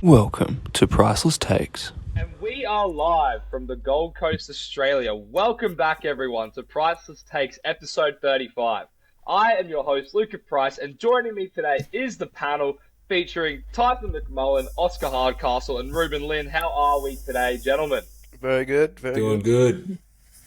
Welcome to Priceless Takes. And we are live from the Gold Coast, Australia. Welcome back, everyone, to Priceless Takes, episode 35. I am your host, Luka Price, and joining me today is the panel featuring Tyson McMullen, Oscar Hardcastle, and Reuben Lynn. How are we today, gentlemen? Very good. Doing good.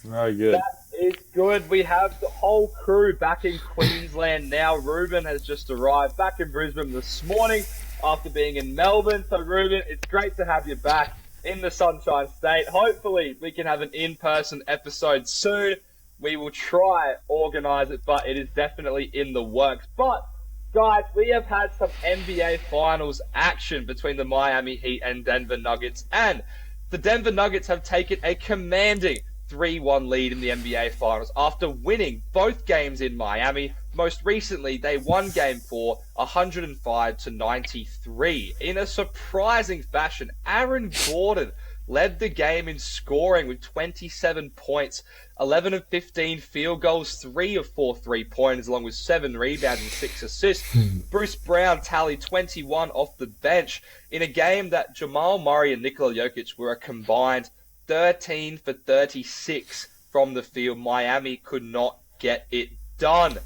Very good. That is good. We have the whole crew back in Queensland now. Reuben has just arrived back in Brisbane this morning after being in Melbourne. So, Reuben, it's great to have you back in the Sunshine State. Hopefully, we can have an in-person episode soon. We will try organise it, but it is definitely in the works. But, guys, we have had some NBA Finals action between the Miami Heat and Denver Nuggets, and the Denver Nuggets have taken a commanding 3-1 lead in the NBA Finals after winning both games in Miami. Most recently, they won Game 4, 105-93. In a surprising fashion, Aaron Gordon led the game in scoring with 27 points, 11 of 15 field goals, 3 of 4 3-pointers, along with 7 rebounds and 6 assists. Bruce Brown tallied 21 off the bench in a game that Jamal Murray and Nikola Jokic were a combined 13 for 36 from the field. Miami could not get it done.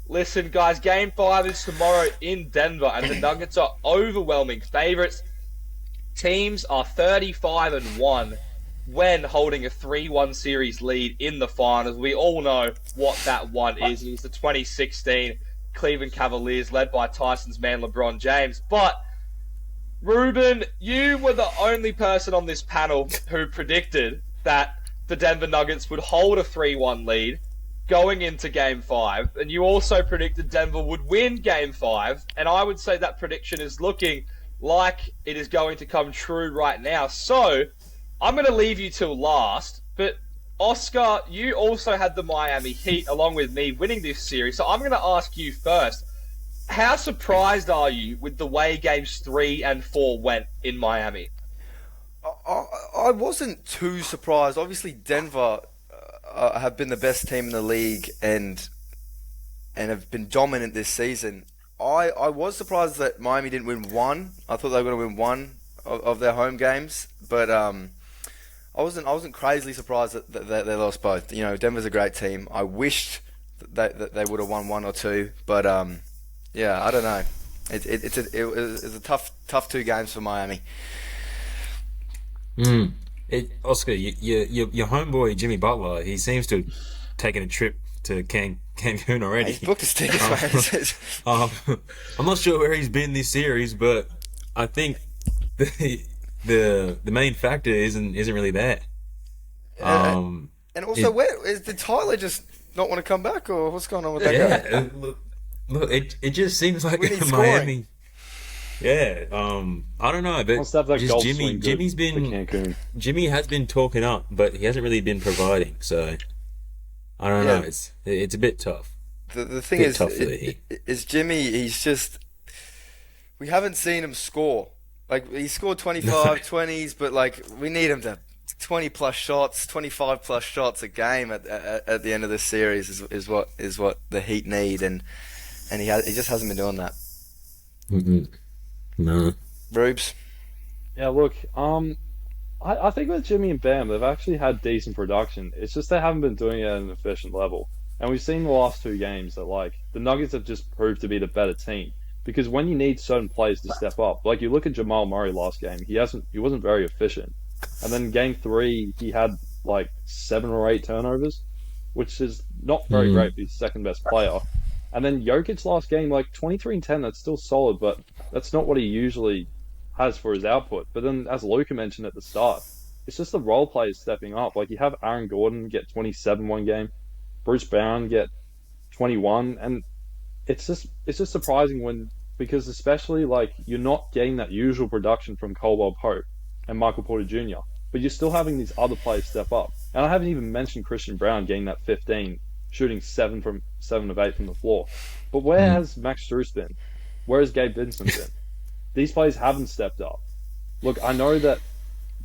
Listen, guys, Game 5 is tomorrow in Denver, and the Nuggets are overwhelming favorites. Teams are 35-1 when holding a 3-1 series lead in the finals. We all know what that one is. It was the 2016 Cleveland Cavaliers led by Tyson's man LeBron James. But, Reuben, you were the only person on this panel who predicted that the Denver Nuggets would hold a 3-1 lead going into Game 5, and you also predicted Denver would win Game 5, and I would say that prediction is looking like it is going to come true right now. So, I'm going to leave you till last, but Oscar, you also had the Miami Heat, along with me, winning this series, so I'm going to ask you first, how surprised are you with the way Games 3 and 4 went in Miami? I wasn't too surprised. Obviously, Denver have been the best team in the league and have been dominant this season. I was surprised that Miami didn't win one. I thought they were going to win one of their home games, but I wasn't crazily surprised that they lost both. You know, Denver's a great team. I wished that they would have won one or two, but yeah, I don't know. It was a tough 2 games for Miami. Oscar, your homeboy Jimmy Butler, he seems to have taken a trip to Cancun already. He's booked his tickets, I'm not sure where he's been this series, but I think the main factor isn't really there. And also, did Tyler just not want to come back, or what's going on with that guy? Look, it just seems like We need Miami. Yeah, I don't know, but just Jimmy has been talking up, but he hasn't really been providing. So I don't know. It's a bit tough. The thing is Jimmy. He's just, we haven't seen him score. Like, he scored 25 20s, but like, we need him to 20 plus shots, 25 plus shots a game at the end of this series is what the Heat need, and he just hasn't been doing that. Mm-hmm. No. Rubes? Yeah, look, I think with Jimmy and Bam, they've actually had decent production. It's just they haven't been doing it at an efficient level. And we've seen the last 2 games that, like, the Nuggets have just proved to be the better team. Because when you need certain players to step up, like you look at Jamal Murray last game, he wasn't very efficient. And then Game 3, he had like 7 or 8 turnovers, which is not very great for his second best player. And then Jokic last game, like 23 and 10, that's still solid, but that's not what he usually has for his output. But then, as Luka mentioned at the start, it's just the role players stepping up. Like, you have Aaron Gordon get 27 one game, Bruce Brown get 21, and it's just surprising because especially, like, you're not getting that usual production from Caldwell Pope and Michael Porter Jr., but you're still having these other players step up. And I haven't even mentioned Christian Brown getting that 15, shooting 7 of 8 from the floor. But where has Max Strus been? Where has Gabe Vincent been? These players haven't stepped up. Look, I know that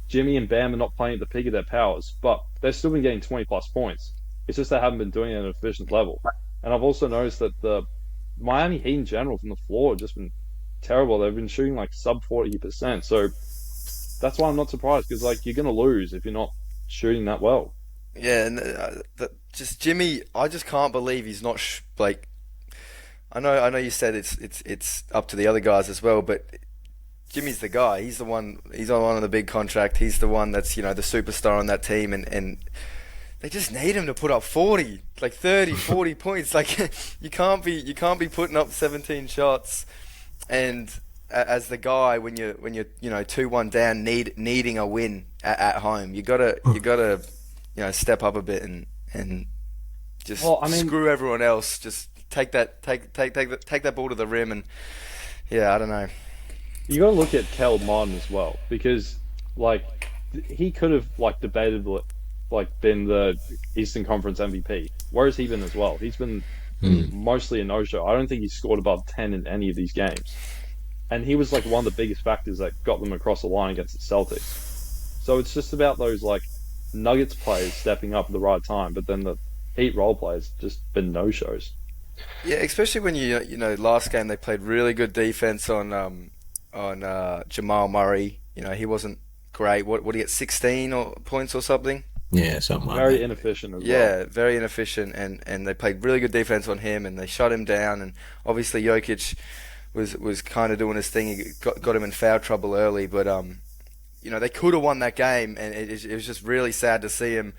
Jimmy and Bam are not playing at the peak of their powers, but they've still been getting 20 plus points. It's just they haven't been doing it at an efficient level. And I've also noticed that the Miami Heat in general from the floor have just been terrible. They've been shooting like sub 40%. So that's why I'm not surprised, because like you're gonna lose if you're not shooting that well. Yeah, and just Jimmy, I just can't believe he's not like. I know you said it's up to the other guys as well, but Jimmy's the guy. He's the one. He's on the big contract. He's the one that's the superstar on that team, and they just need him to put up 40, like 30, 40 points. Like you can't be putting up 17 shots, and as the guy when you're 2-1 down, needing a win at home, you gotta step up a bit and just screw everyone else. Just take that ball to the rim, and I don't know. You got to look at Kel Martin as well, because like he could have like debatably like been the Eastern Conference MVP. Where has he been as well? He's been mostly a no-show. I don't think he scored above 10 in any of these games, and he was like one of the biggest factors that got them across the line against the Celtics. So it's just about those like Nuggets players stepping up at the right time, but then the Heat role players just been no-shows. Yeah, especially when last game they played really good defense on Jamal Murray. He wasn't great. What did he get, 16 points or something? Yeah, something like very that. inefficient as well. Yeah, very inefficient, and they played really good defense on him, and they shut him down. And obviously Jokic was kind of doing his thing. He got him in foul trouble early, but they could have won that game, and it was just really sad to see him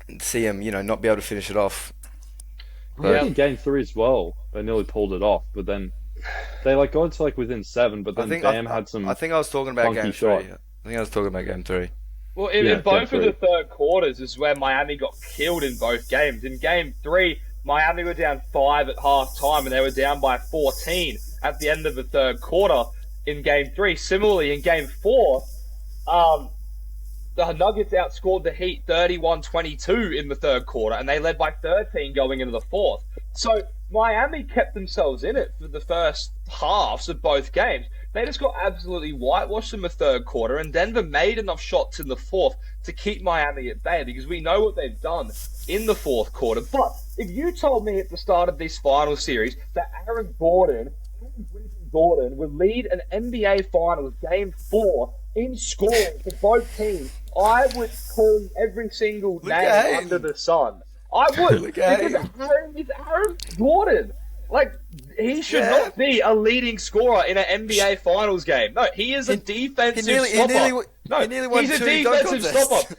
not be able to finish it off. But in Game 3 as well, they nearly pulled it off, but then they got to within 7. But then Bam had some. I think I was talking about Game 3. Shot. I think I was talking about Game 3. Well, in both of the third quarters is where Miami got killed in both games. In Game 3, Miami were down 5 at half time, and they were down by 14 at the end of the third quarter in Game 3. Similarly, in Game 4, the Nuggets outscored the Heat 31-22 in the third quarter, and they led by 13 going into the fourth. So Miami kept themselves in it for the first halves of both games. They just got absolutely whitewashed in the third quarter, and Denver made enough shots in the fourth to keep Miami at bay, because we know what they've done in the fourth quarter. But if you told me at the start of this final series that Aaron Gordon would lead an NBA Finals Game 4 in scoring for both teams, I would call every single name under the sun. I would, because Aaron Gordon. Like, he should not be a leading scorer in an NBA Finals game. No, he is a defensive stopper. He's a defensive stopper.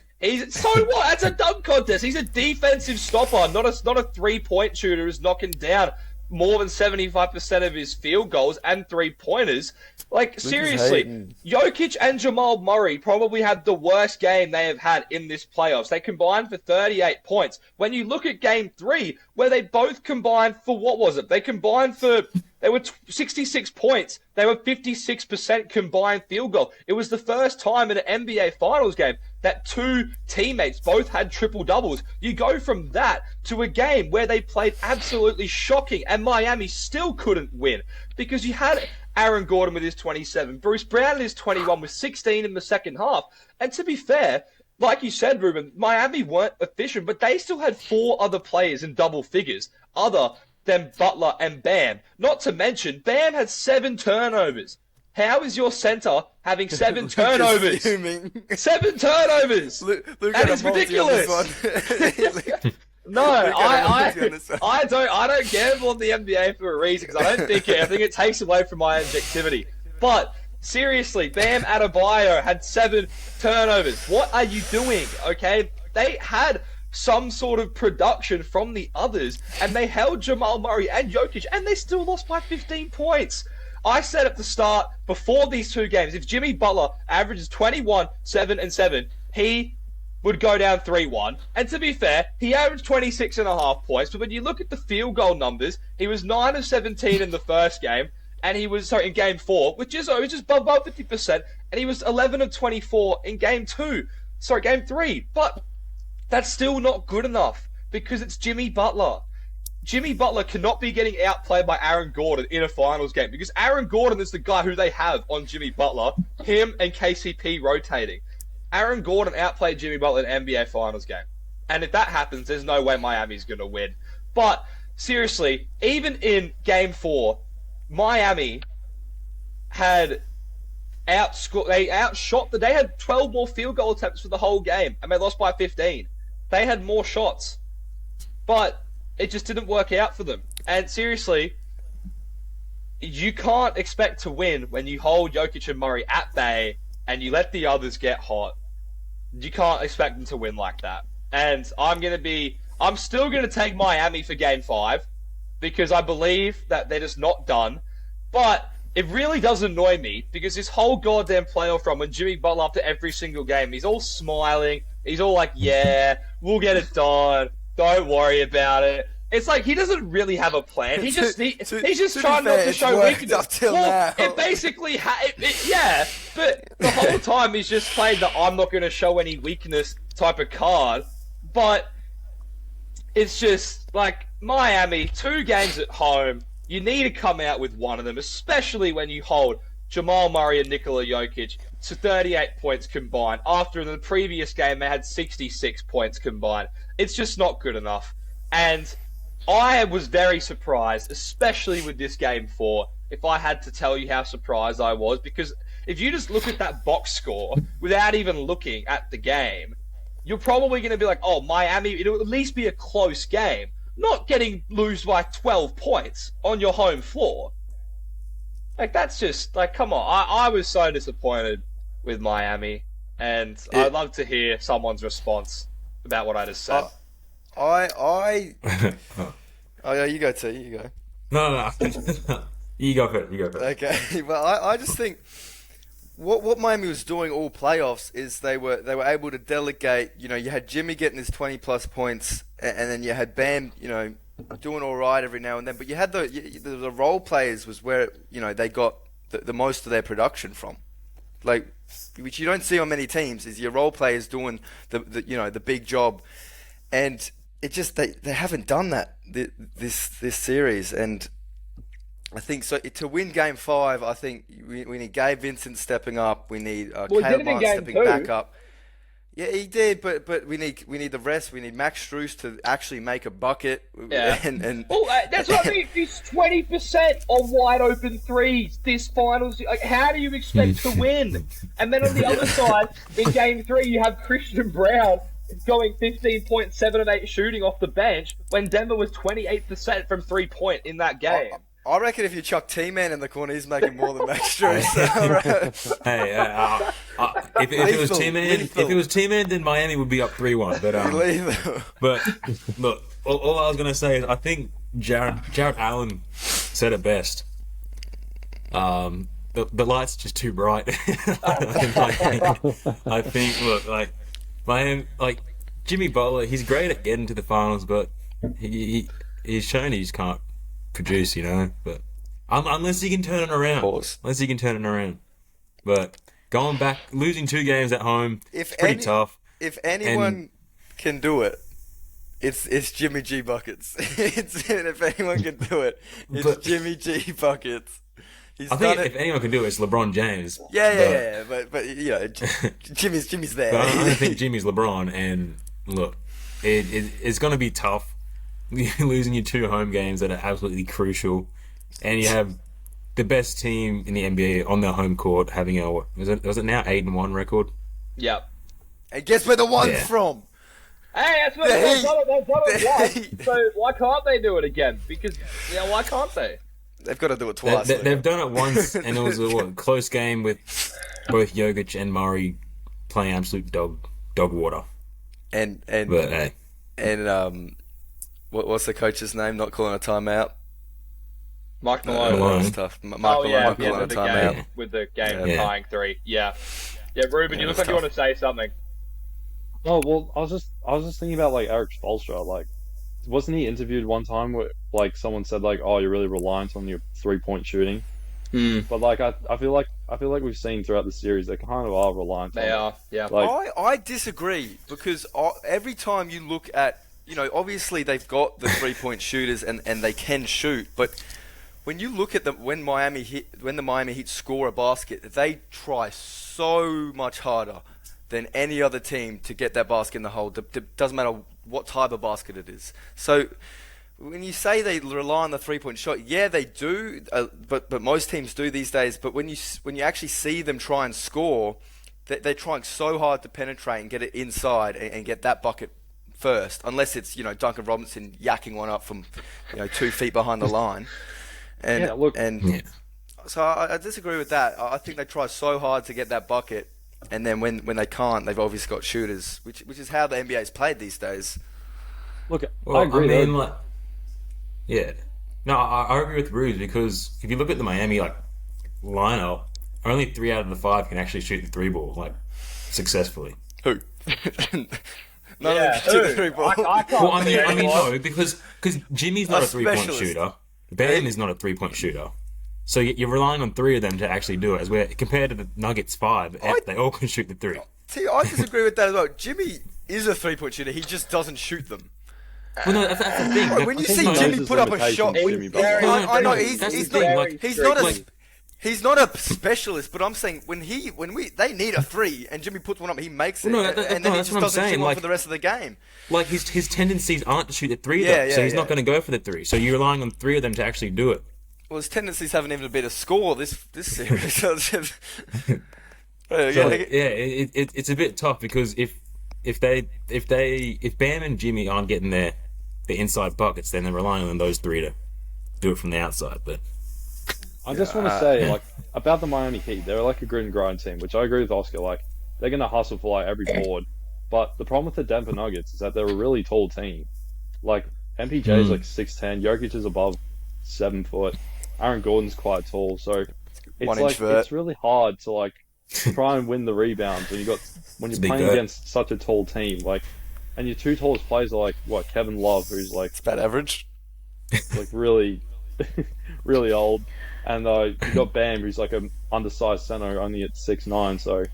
So what? That's a dunk contest. He's a defensive stopper, not a 3-point shooter who's knocking down more than 75% of his field goals and 3-pointers. Like, seriously, Jokic and Jamal Murray probably had the worst game they have had in this playoffs. They combined for 38 points. When you look at Game 3, where they both combined for, what was it? They combined for, they were 66 points. They were 56% combined field goal. It was the first time in an NBA Finals game that two teammates both had triple-doubles. You go from that to a game where they played absolutely shocking, and Miami still couldn't win, because you had Aaron Gordon with his 27, Bruce Brown with his 21 with 16 in the second half. And to be fair, like you said, Reuben, Miami weren't efficient, but they still had 4 other players in double figures, other than Butler and Bam. Not to mention, Bam had 7 turnovers. How is your center having 7 turnovers? 7 turnovers! That is ridiculous! No, I don't gamble on the NBA for a reason, because I think it takes away from my objectivity. But seriously, Bam Adebayo had 7 turnovers. What are you doing? Okay, they had some sort of production from the others, and they held Jamal Murray and Jokic, and they still lost by 15 points. I said at the start, before these 2 games, if Jimmy Butler averages 21, 7, and 7, he would go down 3-1. And to be fair, he averaged 26.5 points, but when you look at the field goal numbers, he was 9 of 17 in the first game, and he was, in Game 4, which is above 50%, and he was 11 of 24 in Game 3. But that's still not good enough, because it's Jimmy Butler. Jimmy Butler cannot be getting outplayed by Aaron Gordon in a finals game, because Aaron Gordon is the guy who they have on Jimmy Butler, him and KCP rotating. Aaron Gordon outplayed Jimmy Butler in an NBA Finals game. And if that happens, there's no way Miami's going to win. But seriously, even in Game 4, Miami had outscored. They had 12 more field goal attempts for the whole game, and they lost by 15. They had more shots, but it just didn't work out for them. And seriously, you can't expect to win when you hold Jokic and Murray at bay and you let the others get hot. You can't expect them to win like that. And I'm still going to take Miami for Game 5 because I believe that they're just not done. But it really does annoy me because this whole goddamn playoff run, when Jimmy Butler after every single game, he's all smiling. He's all like, yeah, we'll get it done. Don't worry about it. It's like he doesn't really have a plan. He's just trying not to show weakness. It basically, yeah. But the whole time he's just playing the I'm not going to show any weakness type of card. But it's just like Miami, 2 games at home. You need to come out with one of them, especially when you hold Jamal Murray and Nikola Jokic to 38 points combined. After in the previous game they had 66 points combined. It's just not good enough. And I was very surprised, especially with this Game 4, if I had to tell you how surprised I was, because if you just look at that box score without even looking at the game, you're probably going to be like, oh, Miami, it'll at least be a close game. Not lose by 12 points on your home floor. Like, that's just, like, come on. I was so disappointed with Miami, and I'd love to hear someone's response about what I just said. Oh, yeah, you go too. You go. No. You go first. Okay, well, I just think what Miami was doing all playoffs is they were able to delegate. You know, you had Jimmy getting his 20+ points, and then you had Bam, you know, doing all right every now and then. But you had the role players was where, you know, they got the most of their production from, like, which you don't see on many teams. Is your role players doing the big job, and it just they haven't done that this series. And I think so to win Game 5. I think we need Gabe Vincent stepping up. We need Caleb Martin stepping back up. Yeah, he did, but we need the rest. We need Max Strus to actually make a bucket. Yeah. and that's what I mean. It's 20% on wide open threes this finals. Like, how do you expect to win? And then on the other side, in Game 3, you have Christian Brown going 15.7 of 8 shooting off the bench when Denver was 28% from 3-point in that game. I reckon if you chuck T-Man in the corner, he's making more than Max Strus. Hey, if it was T-Man, then Miami would be up 3-1. But look, all I was gonna say is I think Jared Allen said it best. The light's just too bright. I think look, like Miami, like Jimmy Butler, he's great at getting to the finals, but he's shown he just can't produce, you know. But unless he can turn it around. But going back, losing 2 games at home, it's pretty tough. If anyone can do it, it's Jimmy G buckets. If anyone can do it, it's Jimmy G buckets. I think if anyone can do it, it's LeBron James. Yeah. But you know, Jimmy's there. But I don't think Jimmy's LeBron. And look, it's going to be tough. Losing your 2 home games that are absolutely crucial, and you have the best team in the NBA on their home court having was it now 8-1 record? Yep. And guess where the one's from? Hey, that's what they've done it once. So why can't they do it again? Because why can't they? They've got to do it twice. They've done it once, and it was a close game with both Jokic and Murray playing absolute dog water. What's the coach's name? Not calling a timeout. Mike Malone. That's tough. Calling a timeout with the game tying 3. Yeah. Reuben, you look like you want to say something. Oh well, I was just thinking about like Eric Spoelstra. Like, wasn't he interviewed one time where like someone said like, "Oh, you're really reliant on your 3-point shooting." But like I feel like we've seen throughout the series they kind of are reliant. They are. Yeah. Like, I disagree because every time you look at, you know, obviously they've got the 3-point shooters and they can shoot, but when you look at when the Miami Heat score a basket, they try so much harder than any other team to get that basket in the hole. It doesn't matter what type of basket it is. So when you say they rely on the 3-point shot, yeah, they do. But most teams do these days. But when you actually see them try and score, they're trying so hard to penetrate and get it inside and get that bucket first. Unless it's Duncan Robinson yakking one up from 2 feet behind the line. So I disagree with that. I think they try so hard to get that bucket, and then when they can't, they've obviously got shooters, which is how the NBA's played these days. Look, I agree. I mean, yeah. No, I agree with Ruse, because if you look at the Miami lineup, only 3 out of the 5 can actually shoot the 3 ball successfully. Who? None of them can shoot the 3 ball. I mean, no, because Jimmy's not a 3-point shooter. Bam is not a 3-point shooter. So you're relying on 3 of them to actually do it, as we're compared to the Nuggets 5, they all can shoot the 3. See, I disagree with that as well. Jimmy is a 3-point shooter. He just doesn't shoot them. Well, no, that's the thing. When you see Jimmy put up a shot, I know he's not a specialist, but I'm saying they need a 3 and Jimmy puts one up, he makes it, and then he just doesn't shoot one for the rest of the game. His tendencies aren't to shoot the 3, so he's not going to go for the 3. So you're relying on 3 of them to actually do it. Well, his tendencies haven't even been a score this series. It's a bit tough, because if Bam and Jimmy aren't getting the inside buckets, then they're relying on those 3 to do it from the outside. But I just want to say, about the Miami Heat, they're like a grit and grind team, which I agree with Oscar. They're going to hustle for every board. But the problem with the Denver Nuggets is that they're a really tall team. MPJ is 6'10", Jokic is above 7 foot, Aaron Gordon's quite tall, so it's really hard to try and win the rebounds when you're playing against such a tall team. And your 2 tallest players are Kevin Love, who's it's about average, really, really old, and you got Bam, who's an undersized center, only at 6'9". So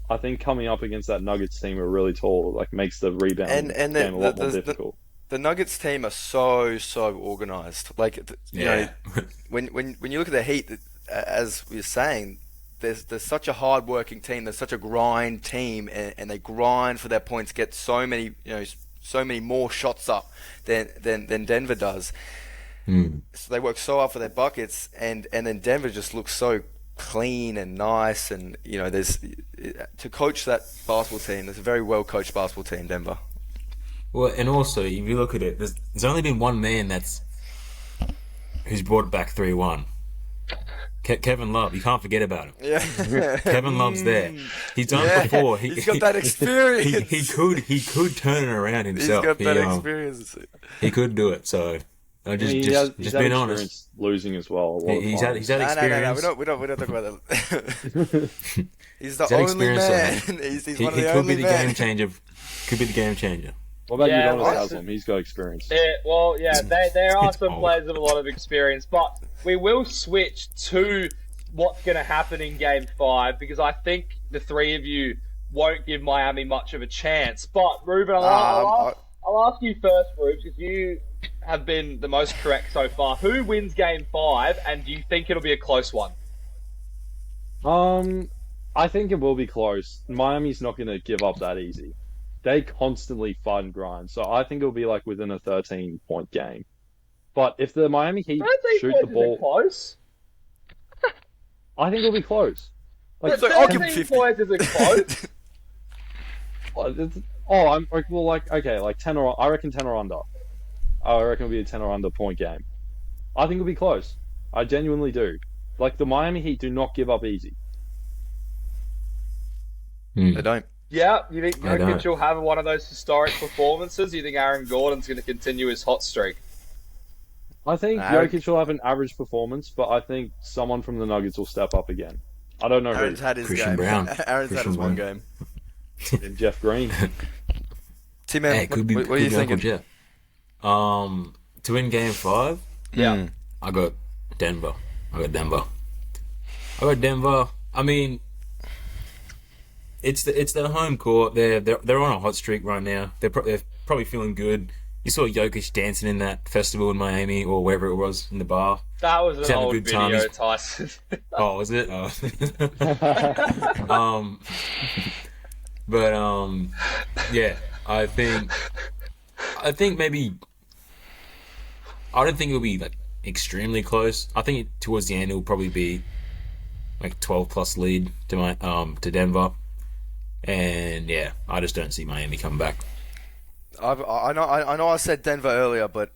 I think coming up against that Nuggets team, who are really tall, makes the rebound game a lot more difficult. The Nuggets team are so organized. When you look at the Heat, as we were saying, there's such a hard-working team. There's such a grind team, and they grind for their points, get so many more shots up than Denver does. So they work so hard for their buckets, and then Denver just looks so clean and nice. And there's to coach that basketball team. There's a very well coached basketball team, Denver. Well, and also, if you look at it, there's only been one man who's brought it back 3-1. Kevin Love, you can't forget about him. Yeah, Kevin Love's there. He's done it before. He's got that experience. He could turn it around himself. He's got that experience. He could do it. So just being honest. Losing as well. He's had experience. No, we don't talk about that. He's the only man. He's one of the only men. Could be the game changer. What about Udonis Haslem? He's got experience. There are some players with a lot of experience, but we will switch to what's going to happen in Game 5, because I think the 3 of you won't give Miami much of a chance. But, Reuben, I'll ask you first, Reuben, because you have been the most correct so far. Who wins Game 5, and do you think it'll be a close one? I think it will be close. Miami's not going to give up that easy. They constantly fight and grind, so I think it'll be within a 13-point game. But if the Miami Heat shoot the ball, close. I think it'll be close. 13 points is it close? Okay, 10 or I reckon 10 or under. I reckon it'll be a 10 or under point game. I think it'll be close. I genuinely do. The Miami Heat do not give up easy. They don't. Yeah, you think Jokic will have one of those historic performances? You think Aaron Gordon's going to continue his hot streak? I think Jokic will have an average performance, but I think someone from the Nuggets will step up again. I don't know who. Aaron's had his Christian game. Brown. Aaron's had his one game. And Jeff Green. T-Man, what are you thinking? Jeff. To win Game 5? Yeah. I got Denver. I mean, it's their home court. They're on a hot streak right now. They're probably feeling good. You saw Jokic dancing in that festival in Miami or wherever it was in the bar. That was an old video, Tyson. Oh, was it? Oh. Yeah. I think maybe I don't think it'll be like extremely close. I think towards the end it'll probably be like 12+ lead to Denver, and yeah, I just don't see Miami coming back. I know I said Denver earlier, but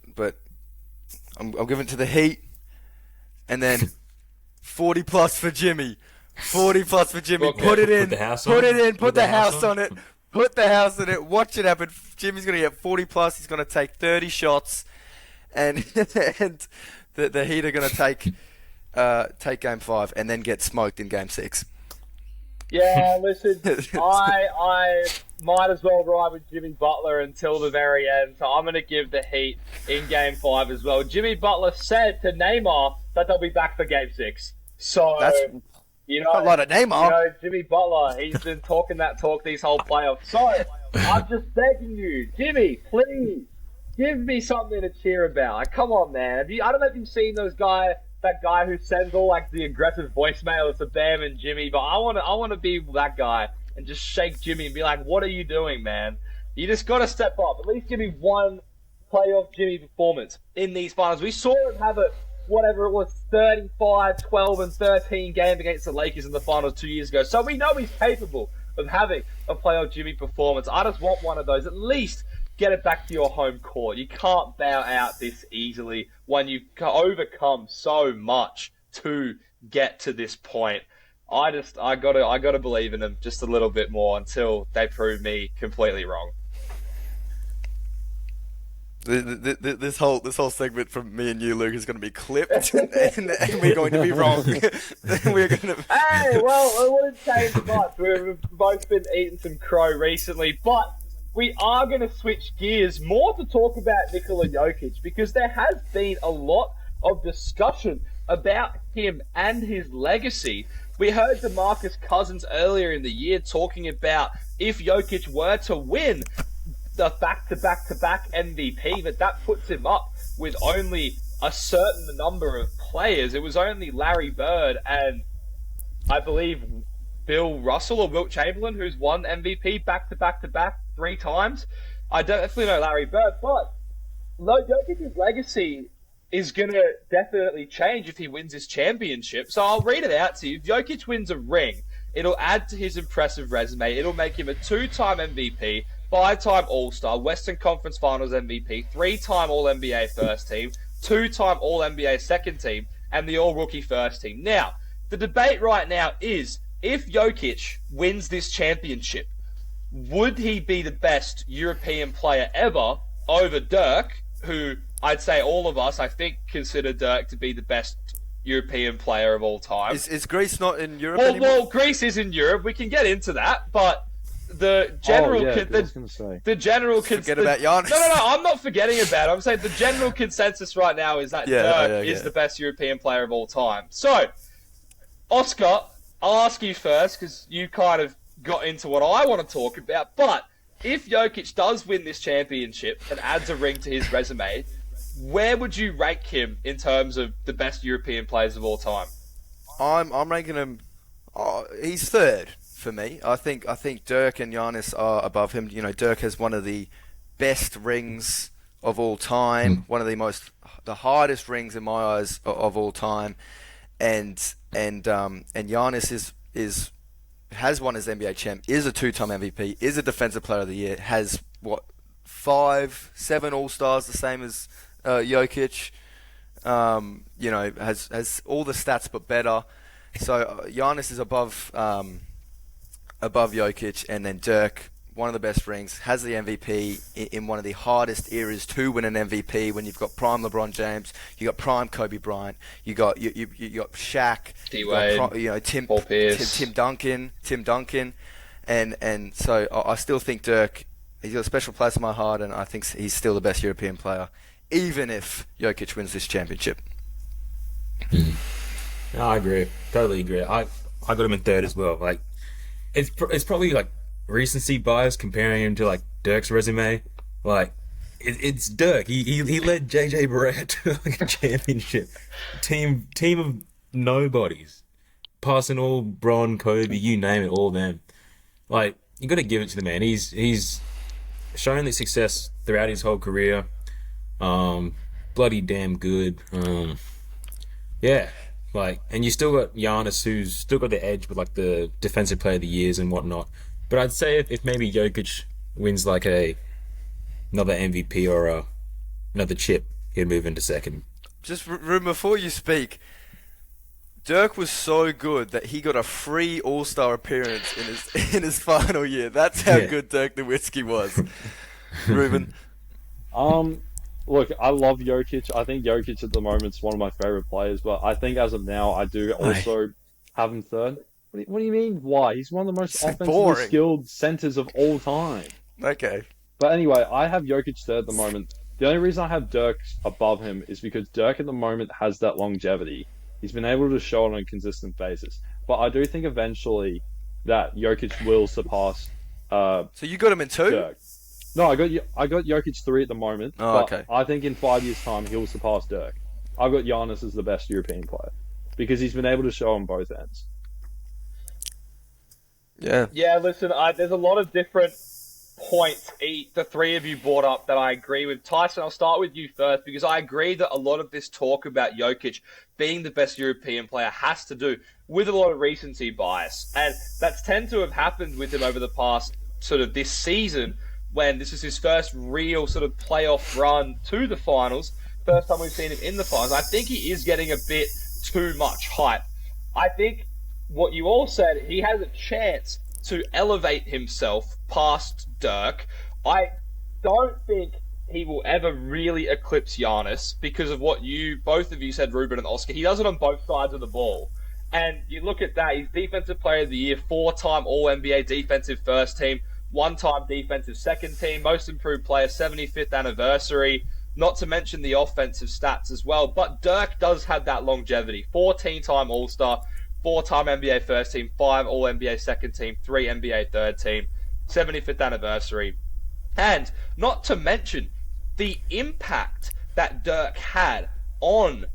I'm giving it to the Heat, and then 40 plus for Jimmy. 40 plus for Jimmy. Okay, put it in. Put the house Put on. it in. Put the house on it. Put the house on it. Watch it happen. Jimmy's gonna get 40 plus. He's gonna take 30 shots, and and the Heat are gonna take Game 5 and then get smoked in Game 6. Yeah, listen, I might as well ride with Jimmy Butler until the very end, so I'm going to give the Heat in Game 5 as well. Jimmy Butler said to Neymar that they'll be back for Game 6. So, That's you know, a lot of Neymar. You know, Jimmy Butler, he's been talking that talk these whole playoffs. So, I'm just begging you, Jimmy, please, give me something to cheer about. Like, come on, man. I don't know if you've seen that guy who sends all like the aggressive voicemails to Bam and Jimmy, but I want to be that guy and just shake Jimmy and be like, what are you doing, man? You just got to step up. At least give me one playoff Jimmy performance in these finals. We saw him have whatever it was, 35, 12, and 13 games against the Lakers in the finals 2 years ago. So we know he's capable of having a playoff Jimmy performance. I just want one of those. At least get it back to your home court. You can't bow out this easily when you've overcome so much to get to this point. I gotta believe in them just a little bit more until they prove me completely wrong. This whole segment from me and you, Luke, is going to be clipped, and we're going to be wrong. We're going to. Hey, well, it wouldn't change much. We've both been eating some crow recently, but we are going to switch gears more to talk about Nikola Jokic, because there has been a lot of discussion about him and his legacy. We heard DeMarcus Cousins earlier in the year talking about if Jokic were to win the back-to-back-to-back MVP, that puts him up with only a certain number of players. It was only Larry Bird and I believe Bill Russell or Wilt Chamberlain who's won MVP back-to-back-to-back 3 times. I definitely know Larry Bird, but Jokic's legacy is going to definitely change if he wins his championship. So I'll read it out to you. If Jokic wins a ring, it'll add to his impressive resume. It'll make him a 2-time MVP, 5-time All-Star, Western Conference Finals MVP, 3-time All-NBA first team, 2-time All-NBA second team, and the All-Rookie first team. Now, the debate right now is, if Jokic wins this championship, would he be the best European player ever over Dirk, who I'd say all of us, I think, consider Dirk to be the best European player of all time. Is Greece not in Europe anymore? Well, Greece is in Europe. We can get into that, but the general, the general forget about Giannis. No, I'm not forgetting about it. I'm saying the general consensus right now is that Dirk is the best European player of all time. So, Oscar, I'll ask you first because you kind of got into what I want to talk about. But if Jokic does win this championship and adds a ring to his resume, where would you rank him in terms of the best European players of all time? I'm ranking him. He's third for me. I think Dirk and Giannis are above him. You know, Dirk has one of the best rings of all time, one of the hardest rings in my eyes of all time, and Giannis has won his NBA champ, is a 2-time MVP, is a Defensive Player of the Year, has 5, 7 All-Stars, the same as Jokic. You know, has all the stats but better. So Giannis is above Jokic, and then Dirk, one of the best rings, has the MVP in one of the hardest eras to win an MVP. When you've got prime LeBron James, you got prime Kobe Bryant, you got Shaq, D-Wade, Paul Pierce, Tim Duncan, and so I still think Dirk, he's got a special place in my heart, and I think he's still the best European player, even if Jokic wins this championship. No, I agree. Totally agree. I got him in third as well. Like, it's probably like recency bias comparing him to like Dirk's resume. Like, it's Dirk. He led JJ Barea to like a championship team of nobodies, passing all Bron, Kobe, you name it, all them. Like, you got to give it to the man. He's shown the success throughout his whole career. bloody damn good. Yeah, and you still got Giannis, who's still got the edge with like the defensive player of the years and whatnot. But I'd say if maybe Jokic wins like another MVP or another chip, he'd move into second. Just Reuben, before you speak, Dirk was so good that he got a free All-Star appearance in his final year. That's how good Dirk Nowitzki was. Reuben. Look, I love Jokic. I think Jokic at the moment is one of my favorite players, but I think as of now, I do also have him third. What do you mean, why? He's one of the most offensively skilled centers of all time. Okay. But anyway, I have Jokic third at the moment. The only reason I have Dirk above him is because Dirk at the moment has that longevity. He's been able to show it on a consistent basis. But I do think eventually that Jokic will surpass So you got him in 2? Dirk. No, I got Jokic 3 at the moment. Okay. I think in 5 years' time he'll surpass Dirk. I've got Giannis as the best European player because he's been able to show on both ends. Yeah. Yeah, listen, there's a lot of different points the three of you brought up that I agree with. Tyson, I'll start with you first because I agree that a lot of this talk about Jokic being the best European player has to do with a lot of recency bias. And that's tend to have happened with him over the past sort of this season when this is his first real sort of playoff run to the finals. First time we've seen him in the finals. I think he is getting a bit too much hype. I think what you all said, he has a chance to elevate himself past Dirk. I don't think he will ever really eclipse Giannis because of what both of you said, Reuben and Oscar. He does it on both sides of the ball. And you look at that, he's Defensive Player of the Year, 4-time All-NBA Defensive First Team, 1-time Defensive Second Team, Most Improved Player, 75th anniversary, not to mention the offensive stats as well. But Dirk does have that longevity, 14-time All-Star, 4-time NBA First Team, 5 All-NBA Second Team, 3 NBA Third Team, 75th anniversary. And not to mention the impact that Dirk had on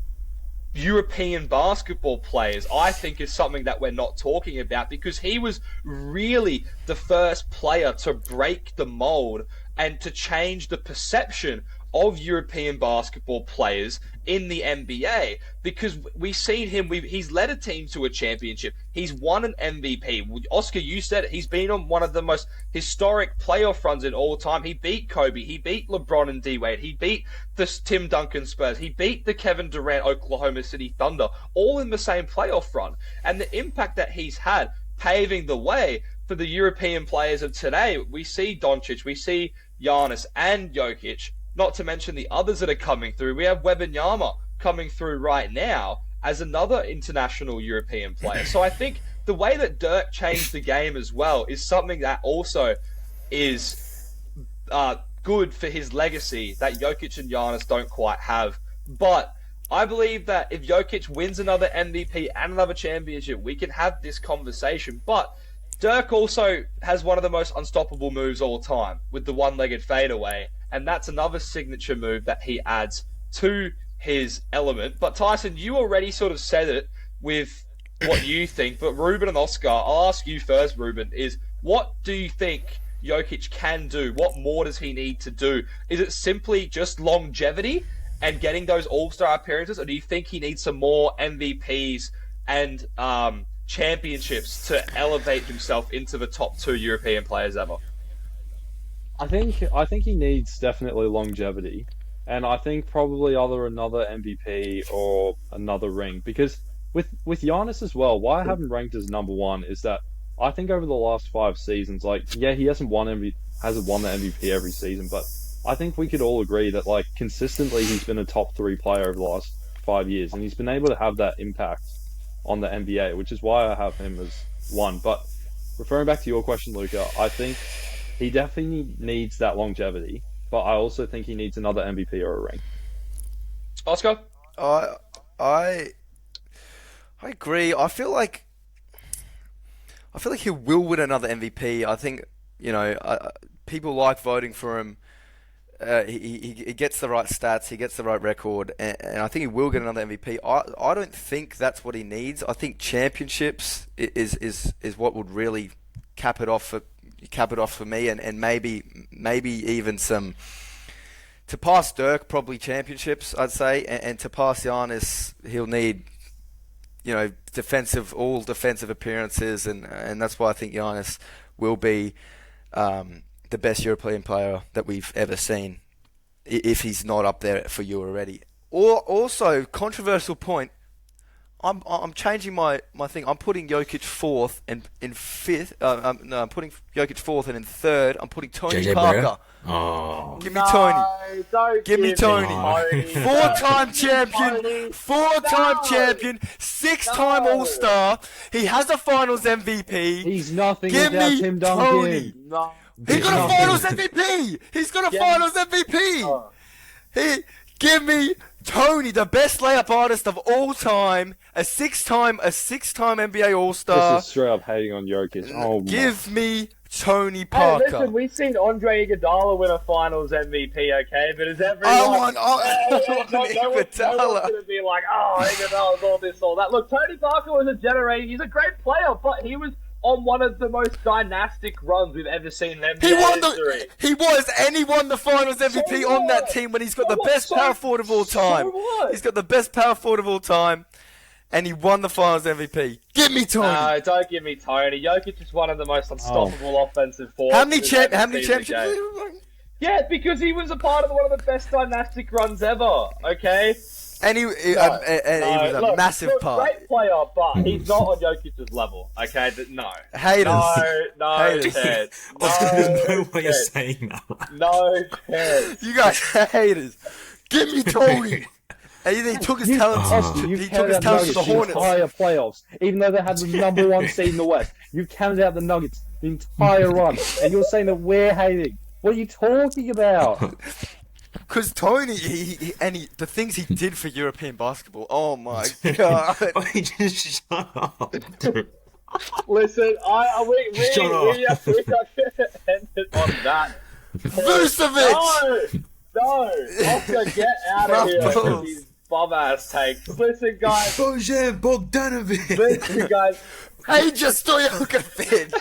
European basketball players, I think is something that we're not talking about because he was really the first player to break the mold and to change the perception of European basketball players in the NBA because we've seen him, he's led a team to a championship. He's won an MVP. Oscar, you said it, he's been on one of the most historic playoff runs in all time. He beat Kobe, he beat LeBron and D-Wade, he beat the Tim Duncan Spurs, he beat the Kevin Durant Oklahoma City Thunder, all in the same playoff run. And the impact that he's had paving the way for the European players of today. We see Doncic, we see Giannis and Jokic, not to mention the others that are coming through. We have Wembanyama coming through right now as another international European player. So I think the way that Dirk changed the game as well is something that also is good for his legacy that Jokic and Giannis don't quite have. But I believe that if Jokic wins another MVP and another championship, we can have this conversation. But Dirk also has one of the most unstoppable moves all time with the one-legged fadeaway. And that's another signature move that he adds to his element. But Tyson, you already sort of said it with what you think. But Reuben and Oscar, I'll ask you first, Reuben, is what do you think Jokic can do? What more does he need to do? Is it simply just longevity and getting those all-star appearances? Or do you think he needs some more MVPs and championships to elevate himself into the top 2 European players ever? I think he needs definitely longevity, and I think probably either another MVP or another ring. Because with Giannis as well, why I haven't ranked as number 1 is that I think over the last 5 seasons, he hasn't won the MVP every season, but I think we could all agree that consistently he's been a top 3 player over the last 5 years, and he's been able to have that impact on the NBA, which is why I have him as 1. But referring back to your question, Luka, I think he definitely needs that longevity, but I also think he needs another MVP or a ring. Oscar? I agree. I feel like he will win another MVP. I think, people like voting for him. He gets the right stats, he gets the right record, and I think he will get another MVP. I don't think that's what he needs. I think championships is what would really cap it off for me, and maybe even some To pass Dirk, probably championships, I'd say, and to pass Giannis, he'll need, all defensive appearances, and that's why I think Giannis will be the best European player that we've ever seen, if he's not up there for you already. Or also, controversial point, I'm changing my thing. I'm putting Jokic fourth and in fifth. I'm putting Jokic fourth, and in third, I'm putting Tony JJ Parker. Barea? Oh. Give me Tony. Don't Give me Tony. Tony. Four-time champion. Tony. Four-time No. champion. Six-time No. All-Star. He has a Finals MVP. He's nothing Give without me Tim Tony. Duncan. No. He's got a Finals MVP. He's got a Yeah. Finals MVP. Oh. Give me Tony, the best layup artist of all time, a six-time NBA All-Star. This is straight up hating on Jokic. Oh, Give me Tony Hey, Parker. listen, we've seen Andre Iguodala win a Finals MVP, okay? But is everyone... I want no one's Iguodala. going to be like, Iguodala's all this, all that. Look, Tony Parker was a generation... He's a great player, but he was on one of the most dynastic runs we've ever seen in NBA history. He won the Finals MVP So on that what? team when he's got So the what? best power forward of all time. So what? He's got the best power forward of all time, and he won the Finals MVP. Give me Tony. No, don't give me Tony. Jokic is one of the most unstoppable offensive forwards. How many we've ever championships? seen in the game. Yeah, because he was a part of one of the best dynastic runs ever, okay? And he was a massive part. Great player, but he's not on Jokic's level, okay? No. Haters. No Haters. chance. There's no way you're chance. saying that. No chance. You guys are haters. Give me Tony. And he took his talents. Oscar, He you've took his counted out talents to the Nuggets the Hornets. entire playoffs, even though they had the number one seed in the West. You've counted out the Nuggets the entire run, and you're saying that we're hating. What are you talking about? Because Tony, the things he did for European basketball. Oh my god! Just shut up. Listen, we Shut are going to end it on that. Vucevic. No, Oscar, get out of here Ruffles. with these bum-ass takes. Listen, guys. Bojan Bogdanovic. Listen, guys. Hey, just Stojakovic.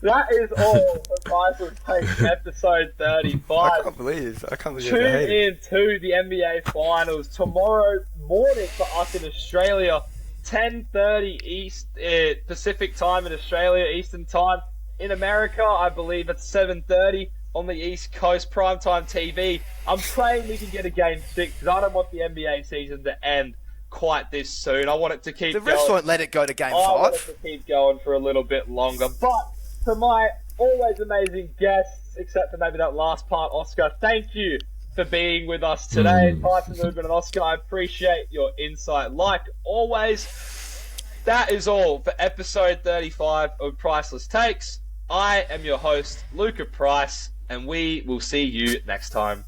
That is all for Priceless Takes episode 35. I can't believe Tune you're hating. in to the NBA Finals tomorrow morning for us in Australia. 10:30 Pacific time in Australia, Eastern time. In America, I believe it's 7:30 on the East Coast, primetime TV. I'm praying we can get a Game 6 because I don't want the NBA season to end quite this soon. I want it to keep The going. refs won't let it go to Game I want it 5. to keep going for a little bit longer. But to my always amazing guests, except for maybe that last part, Oscar, thank you for being with us today. Tyson, Reuben, and Oscar, I appreciate your insight. Like always, that is all for episode 35 of Priceless Takes. I am your host, Luka Price, and we will see you next time.